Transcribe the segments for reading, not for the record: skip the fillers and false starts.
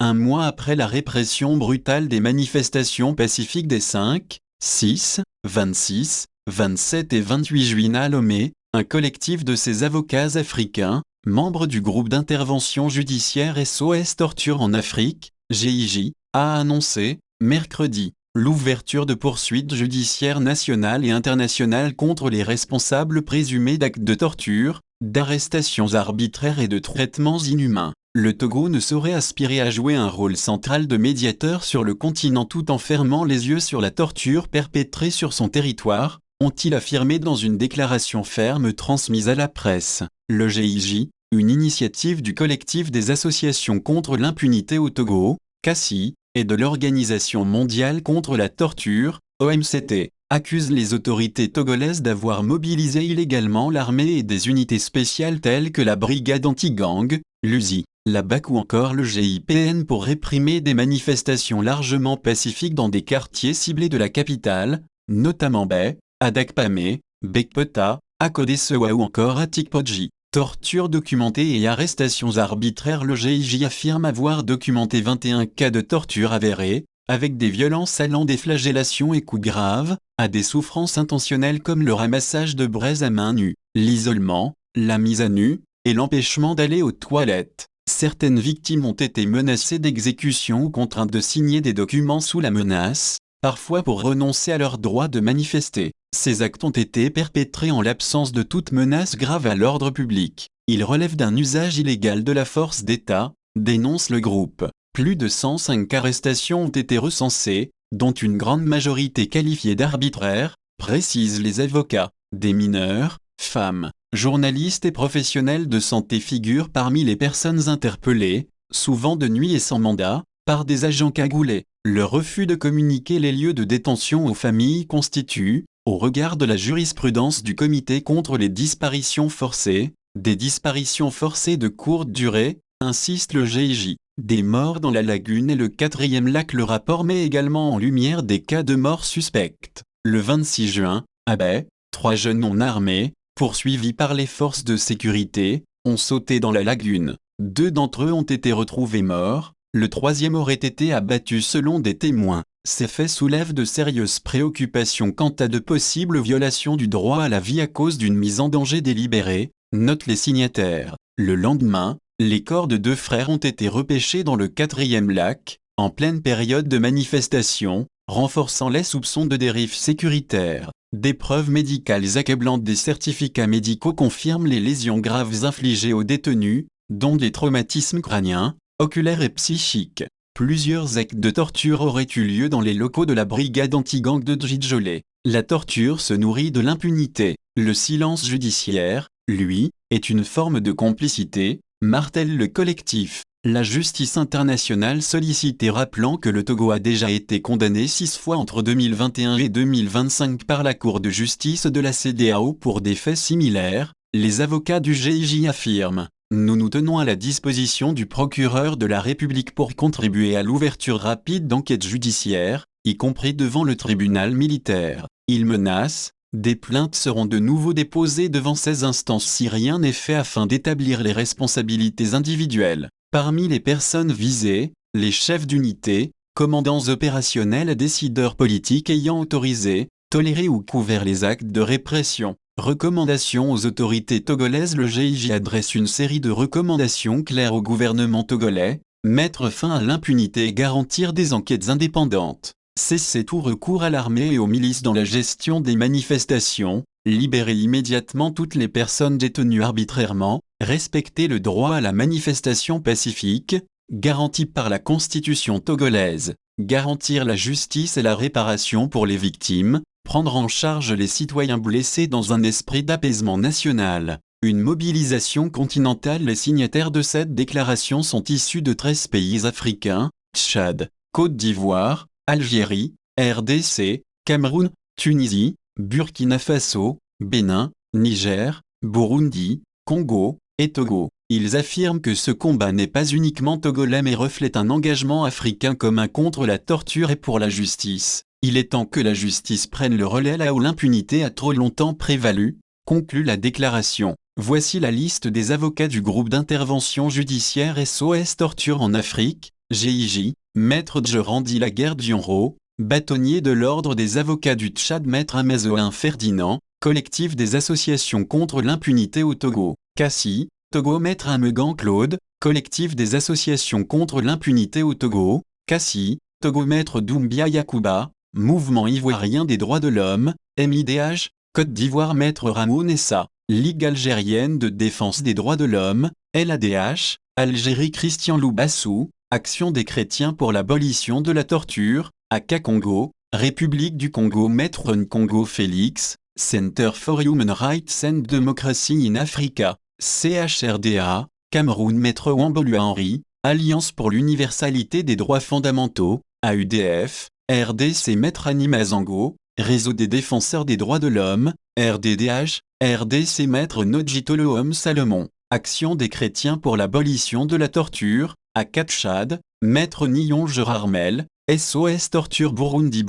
Un mois après la répression brutale des manifestations pacifiques des 5, 6, 26, 27 et 28 juin à Lomé, un collectif de ces avocats africains, membres du groupe d'intervention judiciaire SOS Torture en Afrique, GIJ, a annoncé, mercredi, l'ouverture de poursuites judiciaires nationales et internationales contre les responsables présumés d'actes de torture, d'arrestations arbitraires et de traitements inhumains. Le Togo ne saurait aspirer à jouer un rôle central de médiateur sur le continent tout en fermant les yeux sur la torture perpétrée sur son territoire, ont-ils affirmé dans une déclaration ferme transmise à la presse. Le GIJ, une initiative du collectif des associations contre l'impunité au Togo, CACI, et de l'Organisation mondiale contre la torture, OMCT, accuse les autorités togolaises d'avoir mobilisé illégalement l'armée et des unités spéciales telles que la brigade anti-gang, l'USI, la BAC ou encore le GIPN pour réprimer des manifestations largement pacifiques dans des quartiers ciblés de la capitale, notamment Bay, Adakpamé, Bekpota, Akodesewa ou encore Atikpodji. Torture documentée et arrestations arbitraires. Le GIJ affirme avoir documenté 21 cas de torture avérés, avec des violences allant des flagellations et coups graves, à des souffrances intentionnelles comme le ramassage de braises à main nue, l'isolement, la mise à nu, et l'empêchement d'aller aux toilettes. Certaines victimes ont été menacées d'exécution ou contraintes de signer des documents sous la menace, parfois pour renoncer à leur droit de manifester. Ces actes ont été perpétrés en l'absence de toute menace grave à l'ordre public. Ils relèvent d'un usage illégal de la force d'État, dénonce le groupe. Plus de 105 arrestations ont été recensées, dont une grande majorité qualifiée d'arbitraires, précisent les avocats. Des mineurs, femmes, journalistes et professionnels de santé figurent parmi les personnes interpellées, souvent de nuit et sans mandat, par des agents cagoulés. Le refus de communiquer les lieux de détention aux familles constitue, au regard de la jurisprudence du Comité contre les disparitions forcées, des disparitions forcées de courte durée, insiste le GIJ. Des morts dans la lagune et le 4e lac. Le rapport met également en lumière des cas de morts suspectes. Le 26 juin, à Bay, 3 jeunes non armés, poursuivis par les forces de sécurité, ont sauté dans la lagune. 2 d'entre eux ont été retrouvés morts, le 3e aurait été abattu selon des témoins. Ces faits soulèvent de sérieuses préoccupations quant à de possibles violations du droit à la vie à cause d'une mise en danger délibérée, notent les signataires. Le lendemain, les corps de 2 frères ont été repêchés dans le 4e lac, en pleine période de manifestation, renforçant les soupçons de dérive sécuritaire. Des preuves médicales accablantes des certificats médicaux confirment les lésions graves infligées aux détenus, dont des traumatismes crâniens, oculaires et psychiques. Plusieurs actes de torture auraient eu lieu dans les locaux de la brigade anti-gang de Djidjolé. La torture se nourrit de l'impunité. Le silence judiciaire, lui, est une forme de complicité, martèle le collectif. La justice internationale sollicitée rappelant que le Togo a déjà été condamné 6 fois entre 2021 et 2025 par la Cour de justice de la CEDEAO pour des faits similaires, les avocats du GIJ affirment. Nous nous tenons à la disposition du procureur de la République pour contribuer à l'ouverture rapide d'enquêtes judiciaires, y compris devant le tribunal militaire. Il menace, des plaintes seront de nouveau déposées devant ces instances si rien n'est fait afin d'établir les responsabilités individuelles. Parmi les personnes visées, les chefs d'unité, commandants opérationnels et décideurs politiques ayant autorisé, toléré ou couvert les actes de répression. Recommandations aux autorités togolaises. Le GIJ adresse une série de recommandations claires au gouvernement togolais, mettre fin à l'impunité et garantir des enquêtes indépendantes, cesser tout recours à l'armée et aux milices dans la gestion des manifestations, libérer immédiatement toutes les personnes détenues arbitrairement, respecter le droit à la manifestation pacifique, garanti par la Constitution togolaise, garantir la justice et la réparation pour les victimes, prendre en charge les citoyens blessés dans un esprit d'apaisement national. Une mobilisation continentale. Les signataires de cette déclaration sont issus de 13 pays africains, Tchad, Côte d'Ivoire, Algérie, RDC, Cameroun, Tunisie, Burkina Faso, Bénin, Niger, Burundi, Congo et Togo. Ils affirment que ce combat n'est pas uniquement togolais mais reflète un engagement africain commun contre la torture et pour la justice. Il est temps que la justice prenne le relais là où l'impunité a trop longtemps prévalu, conclut la déclaration. Voici la liste des avocats du groupe d'intervention judiciaire SOS Torture en Afrique, GIJ, Maître Djerandi Laguerre-Dionro, bâtonnier de l'Ordre des avocats du Tchad. Maître Amazoin Ferdinand, collectif des associations contre l'impunité au Togo. Cassie, Togo. Maître Amegan Claude, collectif des associations contre l'impunité au Togo. Cassie, Togo. Maître Doumbia Yacouba, mouvement ivoirien des droits de l'homme, MIDH, Côte d'Ivoire. Maître Ramon Essa, Ligue algérienne de défense des droits de l'homme, LADH, Algérie. Christian Loubassou, Action des chrétiens pour l'abolition de la torture, AK Congo, République du Congo. Maître Nkongo Félix, Center for Human Rights and Democracy in Africa, CHRDA, Cameroun. Maître Wambolua Henri, Alliance pour l'universalité des droits fondamentaux, AUDF, RDC. Maître Anima Zango, Réseau des défenseurs des droits de l'homme, RDDH, RDC. Maître Nojitolo Salomon, Action des chrétiens pour l'abolition de la torture, AK Tchad, Maître Nyon Gerarmel, SOS Torture Burundi.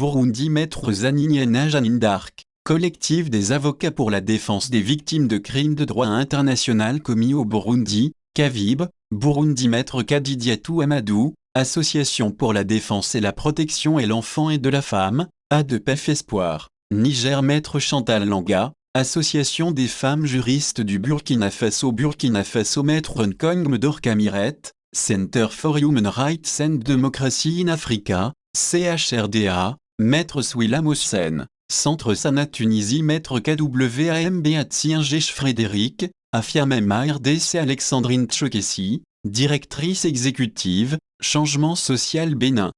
Maître Zaninyena Janine d'Arc, collectif des avocats pour la défense des victimes de crimes de droit international commis au Burundi, CAVIB, Burundi. Maître Kadidiatou Amadou, Association pour la défense et la protection et l'enfant et de la femme, A2PF Espoir, Niger. Maître Chantal Langa, Association des femmes juristes du Burkina Faso. Maître Nkong Medor Kamiret, Center for Human Rights and Democracy in Africa, CHRDA, Maître Souila Mossen, Centre Sana Tunisie. Maître KWAM Beatsiengech Frédéric, Afiamema RDC. Alexandrine Tchokessi, Directrice exécutive, Changement social Bénin.